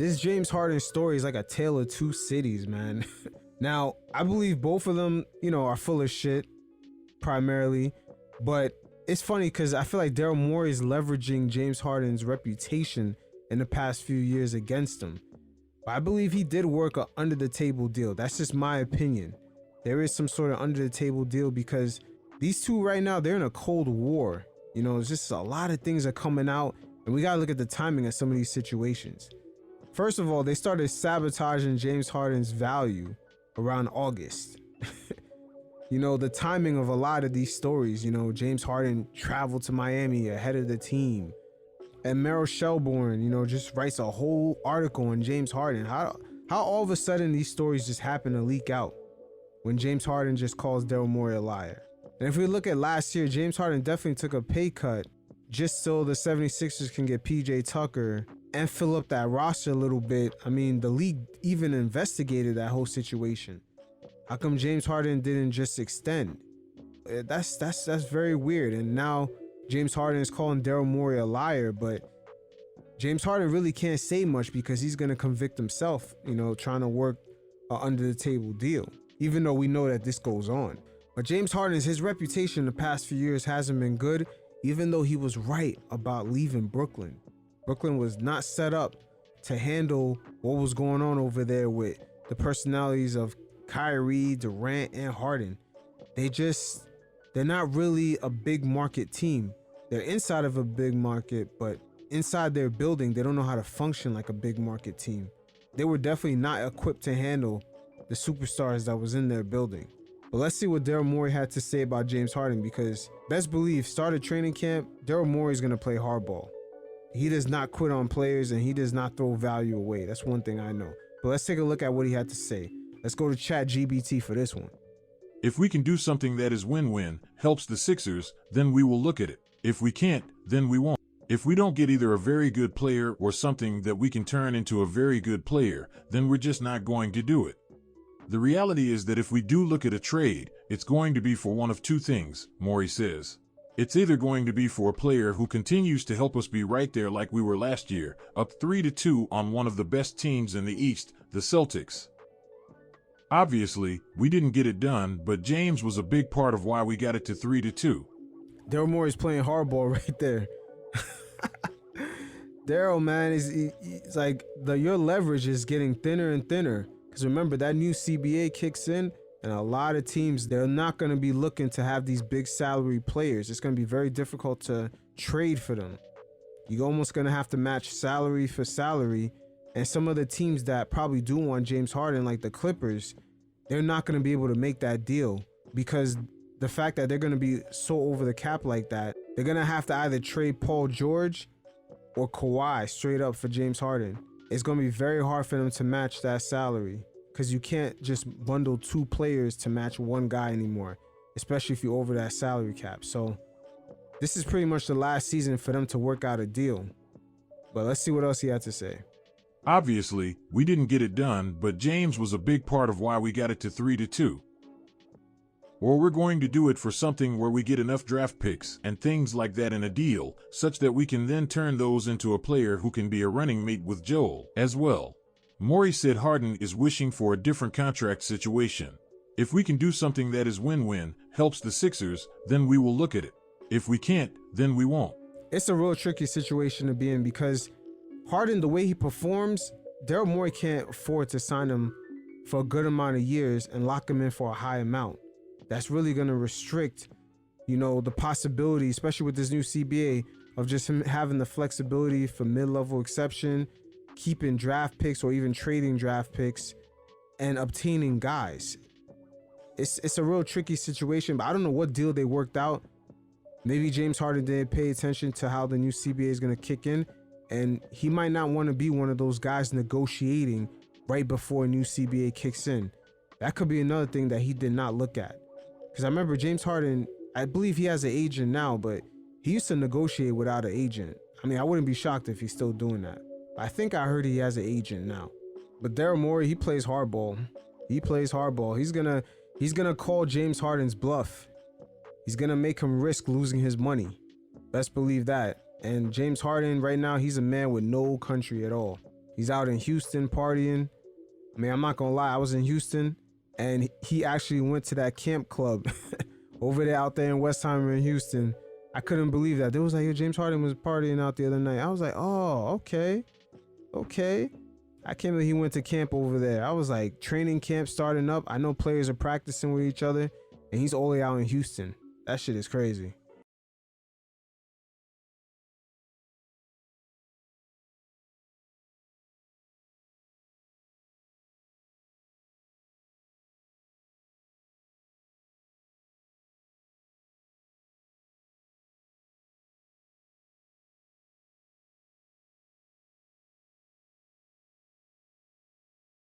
This James Harden story is like a tale of two cities, man. Now, I believe both of them, are full of shit, primarily. But it's funny because I feel like Daryl Morey is leveraging James Harden's reputation in the past few years against him. But I believe he did work a under the table deal. That's just my opinion. There is some sort of under the table deal because these two right now, they're in a cold war. It's just a lot of things are coming out, and we got to look at the timing of some of these situations. First of all, they started sabotaging James Harden's value around August. The timing of a lot of these stories, James Harden traveled to Miami ahead of the team. And Meryl Shelbourne, just writes a whole article on James Harden. How all of a sudden these stories just happen to leak out when James Harden just calls Daryl Morey a liar. And if we look at last year, James Harden definitely took a pay cut just so the 76ers can get PJ Tucker and fill up that roster a little bit. I mean, the league even investigated that whole situation. How come James Harden didn't just extend? That's very weird. And now James Harden is calling Daryl Morey a liar, but James Harden really can't say much because he's going to convict himself, trying to work an under the table deal, even though we know that this goes on. But James Harden's, his reputation the past few years hasn't been good, even though he was right about leaving Brooklyn. Brooklyn was not set up to handle what was going on over there with the personalities of Kyrie, Durant, and Harden. They're not really a big market team. They're inside of a big market, but inside their building, they don't know how to function like a big market team. They were definitely not equipped to handle the superstars that was in their building. But let's see what Daryl Morey had to say about James Harden, because best believe started training camp, Daryl Morey's going to play hardball. He does not quit on players, and he does not throw value away. That's one thing I know. But let's take a look at what he had to say. Let's go to ChatGPT for this one. If we can do something that is win-win, helps the Sixers, then we will look at it. If we can't, then we won't. If we don't get either a very good player or something that we can turn into a very good player, then we're just not going to do it. The reality is that if we do look at a trade, it's going to be for one of two things, Morey says. It's either going to be for a player who continues to help us be right there like we were last year, up 3-2 on one of the best teams in the East, the Celtics. Obviously, we didn't get it done, but James was a big part of why we got it to 3-2. Daryl Morey's playing hardball right there. Daryl, man, it's like your leverage is getting thinner and thinner. Because remember, that new CBA kicks in, and a lot of teams, they're not going to be looking to have these big salary players. It's going to be very difficult to trade for them. You're almost going to have to match salary for salary. And some of the teams that probably do want James Harden, like the Clippers, they're not going to be able to make that deal because the fact that they're going to be so over the cap like that, they're going to have to either trade Paul George or Kawhi straight up for James Harden. It's going to be very hard for them to match that salary because you can't just bundle two players to match one guy anymore, especially if you're over that salary cap. So this is pretty much the last season for them to work out a deal. But let's see what else he had to say. Obviously, we didn't get it done, but James was a big part of why we got it to 3-2. Or we're going to do it for something where we get enough draft picks and things like that in a deal, such that we can then turn those into a player who can be a running mate with Joel as well. Morey said Harden is wishing for a different contract situation. If we can do something that is win-win, helps the Sixers, then we will look at it. If we can't, then we won't. It's a real tricky situation to be in because Harden, the way he performs, Daryl Morey can't afford to sign him for a good amount of years and lock him in for a high amount. That's really going to restrict, the possibility, especially with this new CBA, of just him having the flexibility for mid-level exception, keeping draft picks or even trading draft picks and obtaining guys. It's a real tricky situation, but I don't know what deal they worked out. Maybe James Harden didn't pay attention to how the new CBA is going to kick in, and he might not want to be one of those guys negotiating right before a new CBA kicks in. That could be another thing that he did not look at. Because I remember James Harden, I believe he has an agent now, but he used to negotiate without an agent. I mean, I wouldn't be shocked if he's still doing that. I think I heard he has an agent now. But Daryl Morey, he plays hardball. He plays hardball. He's gonna call James Harden's bluff. He's gonna make him risk losing his money. Best believe that. And James Harden right now, he's a man with no country at all. He's out in Houston partying. I mean, I'm not gonna lie, I was in Houston and he actually went to that camp club over there out there in Westheimer in Houston. I couldn't believe that. They was like, yo, James Harden was partying out the other night. I was like, oh, okay. I can't believe he went to camp over there. I was like, training camp starting up. I know players are practicing with each other and he's all the way out in Houston. That shit is crazy.